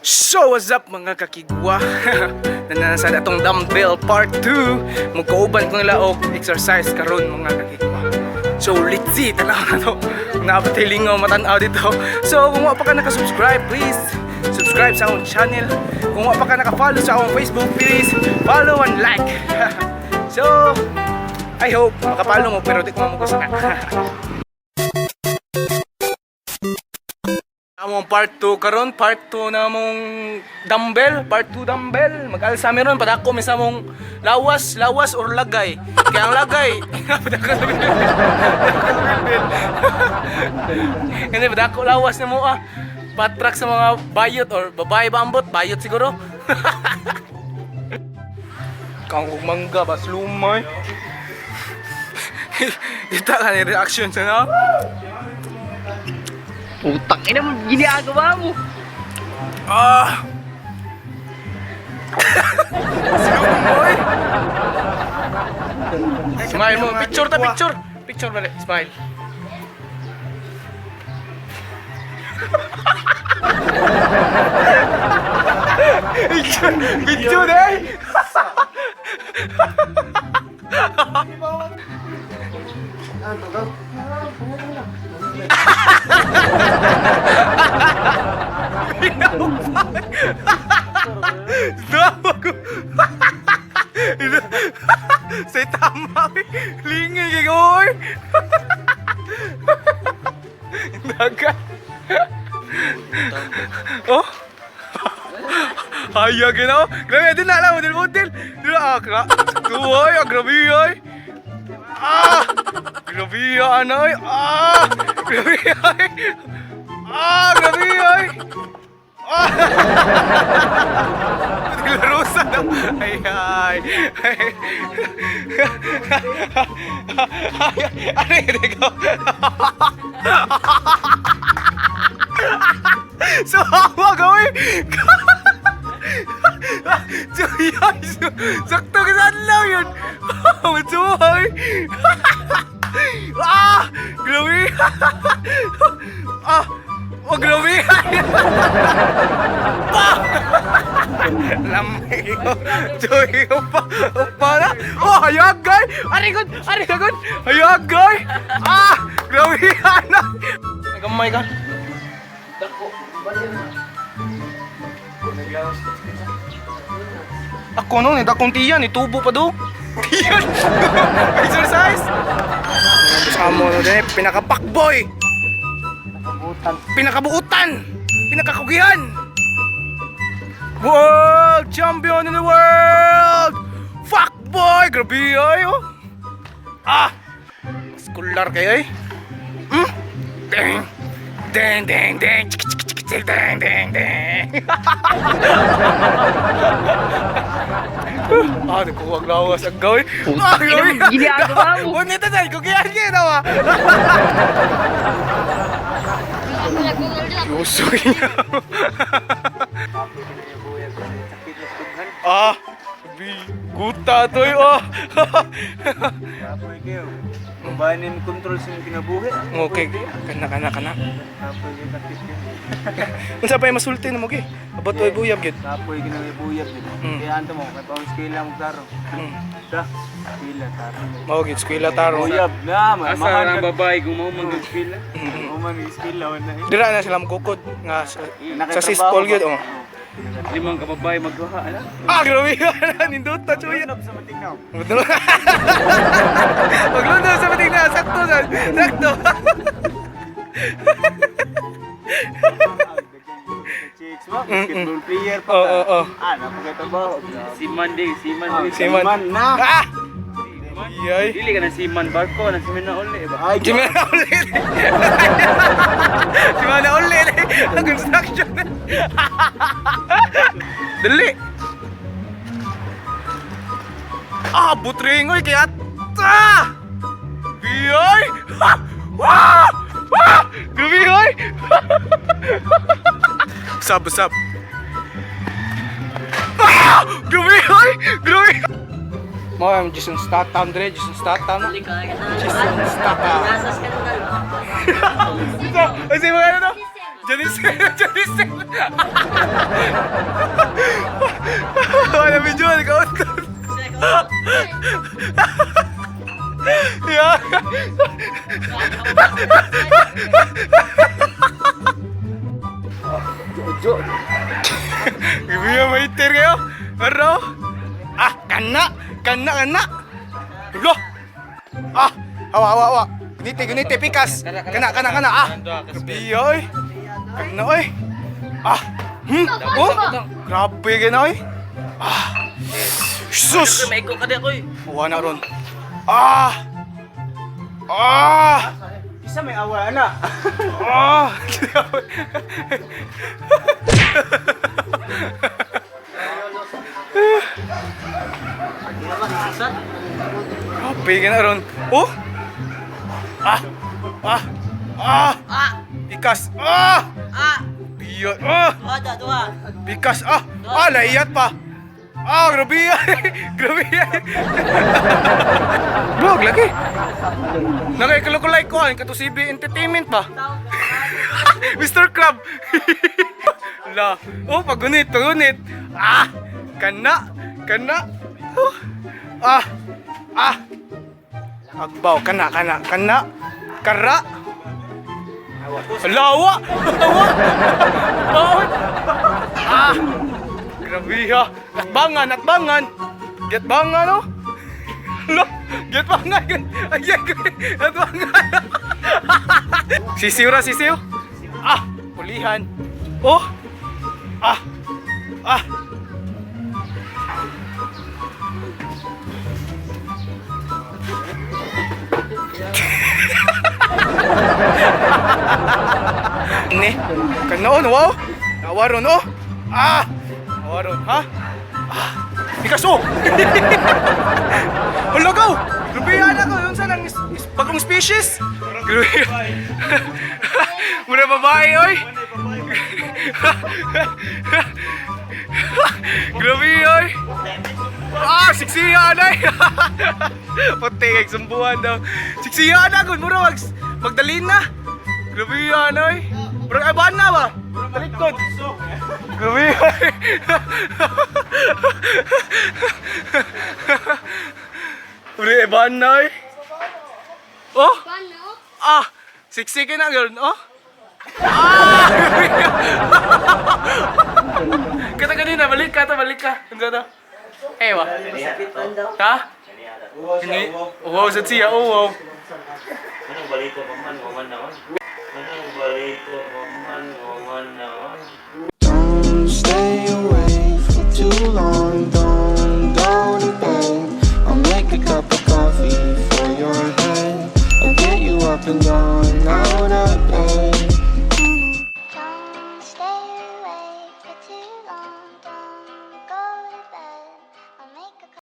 So what's up mga kakigwa? Nananasan atong dumbbell part 2. Magkauban ko nila og exercise karon mga kakigwa. So let's see, tanaw na to. Napatilingaw matanaw dito. So kung wa pa ka naka-subscribe, please subscribe sa akong channel. Kung wa pa ka naka-follow sa akong Facebook, please follow and like. So I hope makapalo mo pero di ko mamugusto na. Among part 2 karon, part 2 na mong dumbbell, part 2 dumbbell. Mag-alsa meron padako mi sa mong lawas or lagay. Kaya ang lagay, padako sa dumbbell. Kasi padako lawas na mo patrak sa mga bayot or babae ba ambot, bayot siguro. Kangkog mangga bas lumay. Kita kan reaction sa na. Utang ina mo, ginagawa mo. Slumoy. Smile mo, picture ta, picture. Picture balik, smile. Picture deh. Saya tama lingin kayak gue. Dagat. Oh. Ayah gitu. Grabe din na lang model. Dilo akra. Kuy, grabe ay. Grabe anay. Grabe ay. Grabe ay. Dilarusan na. Ay. Ano yun ikaw? So, hawa gawin. Tuyay. Sakto ka saan lang yun. Matsuhay. Grabe. Grabe. Lamay ko. Chuy ko pa na. Hayagay. Arigod. Hayagay. Grabe. Nagamay ka. Dako. Ako no, dakong tiyan. Itubo pa do. Tiyan. Exercise. Kasama na din. Pinaka-pakboy. Pinakabuutan, pinakakugihan. World champion in the world. Fuck boy, grabe ay oh. Muscular kayo eh. Ding. Ding. Nagkukuwag lawas ang gawin. Ginagawa mo. Huwag nito dahil kugihan kayo nawa. Yusoy niya. Guta to eh. Apoy kayo. Mabanin control sa kinabuhi. Okay, kana. Apoy kayo kapit kayo. Unsa pa yung masulti na mo gi? Abot oy buyab gid. Apoy ginabuyag gid. Kaya anto mo kay pawis skila mo taro. Da. Skila taro. Mao gid eskwela taro. Buyab na Asa ang babae gumaw mag-skila? Uman skila na. Dira na sila mukukod nga sa sispol gid oh. Limang kababae magduha, ala? Grabe ka nindot ta chuya. Sa matingnaw. Maglunod sa mating na sakto. Chicks mo, basketball player pa. Oo. Napagatabaho. Siman di. Siman na. Iyay. Dili ka na siman barko, na siman na uli ba? Ay, Simana ulit. Ang construction. Dali. Butring oy kaya ta. Biyay. Grabe oy. Sab. Grabe oy. Mo am Jason Statham dire, Jason Statham. Jason Statham. Kasi mga ano to? Janisel, Janisel. Wala medyo ikaw. Yeah. Ibiya maitir kayo. Ano? Ah, kana. Dulo. Ah, hawa. Guniti, pikas. Kana. Ah, ibiya oy. Kana oy. Ah, oh, grabe ka na oy. Ah, sus. Maiko ka di ako eh. Uwa na ron. Ah, Isa may awa na. ah. Grabe ka na ron. Oh. Pikas. Biya. Pikas. Laiyat pa. Grabe yan. Grabe yan. Vlog lagi. Nakaikulay ko ang kato CB Entertainment ba? Mr. Crab. La. Oh, pagunit. Kana. Agbaw, kana. Kara. Lawa. Bawat. Grabe ha. Atbangan. Gatbangan oh. Lo, gatbangan. Ayan, atbangan. Sisiw. Pulihan. Oh. Ini, kanoon, wow. Nawaron, oh. Nawaron, ha? Pikas, oh. Hulagaw. Lubihan ako, yun sa lang bagong species. Muna babae, oy. Grabe, oy. Siksihan, ay. Puti, sumbuhan daw. Siksihan ako, mura magdalin na. Grabe yan, oy. Pero bahan na ba? Talikod. Grabe, oy. Grabe, bahan na, oy. Oh? Siksi ka na, girl. Oh? Kata kanina, balik ka. Ano na? Ewa. Ha? Wow, sa siya. Wow. Anong balito pa man, waman naman. Don't stay away for too long. Don't go to bed. I'll make a cup of coffee for your head. I'll get you up and going out of bed.